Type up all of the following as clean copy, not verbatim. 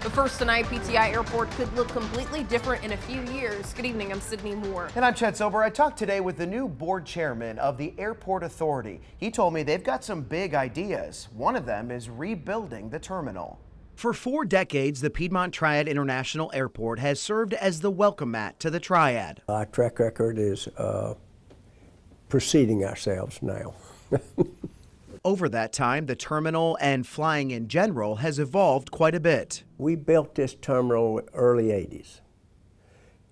But first tonight, PTI Airport could look completely different in a few years. Good evening, I'm Sydney Moore. And I'm Chet Sober. I talked today with the new board chairman of the Airport Authority. He told me they've got some big ideas. One of them is rebuilding the terminal. For 4 decades, the Piedmont Triad International Airport has served as the welcome mat to the Triad. Our track record is preceding ourselves now. Over that time, the terminal and flying in general has evolved quite a bit. We built this terminal early 80s.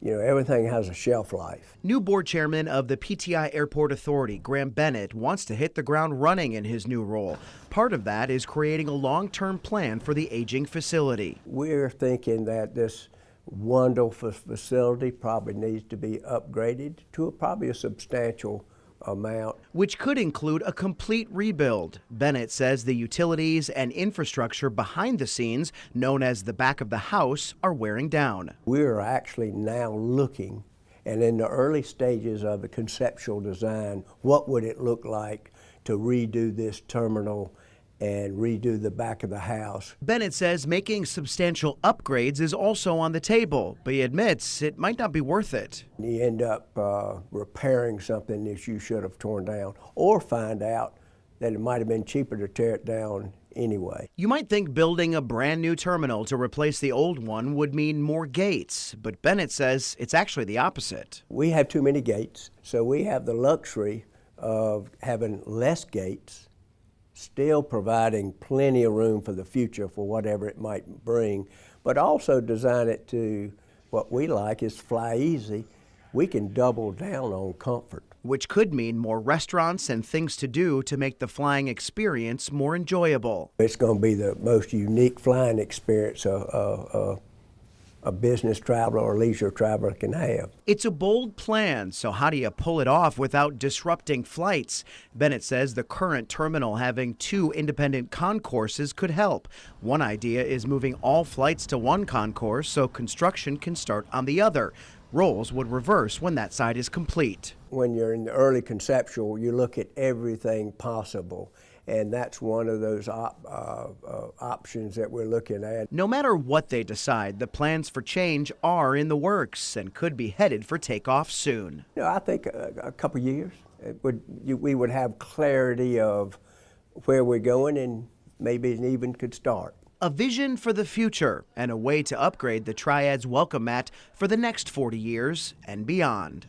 You know, everything has a shelf life. New board chairman of the PTI Airport Authority, Graham Bennett, wants to hit the ground running in his new role. Part of that is creating a long-term plan for the aging facility. We're thinking that this wonderful facility probably needs to be upgraded to probably a substantial amount, which could include a complete rebuild. Bennett says the utilities and infrastructure behind the scenes, known as the back of the house, are wearing down. We're actually now looking, and in the early stages of the conceptual design, what would it look like to redo this terminal and redo the back of the house. Bennett says making substantial upgrades is also on the table, but he admits it might not be worth it. You end up repairing something that you should have torn down, or find out that it might have been cheaper to tear it down anyway. You might think building a brand new terminal to replace the old one would mean more gates, but Bennett says it's actually the opposite. We have too many gates, so we have the luxury of having less gates, still providing plenty of room for the future for whatever it might bring, but also design it to what we like is fly easy. We can double down on comfort. Which could mean more restaurants and things to do to make the flying experience more enjoyable. It's going to be the most unique flying experience a business traveler or leisure traveler can have. It's a bold plan, so how do you pull it off without disrupting flights? Bennett says the current terminal having 2 independent concourses could help. One idea is moving all flights to one concourse so construction can start on the other. Roles would reverse when that side is complete. When you're in the early conceptual, you look at everything possible. And that's one of those options that we're looking at. No matter what they decide, the plans for change are in the works and could be headed for takeoff soon. You know, I think a couple years, we would have clarity of where we're going and maybe it even could start. A vision for the future and a way to upgrade the Triad's welcome mat for the next 40 years and beyond.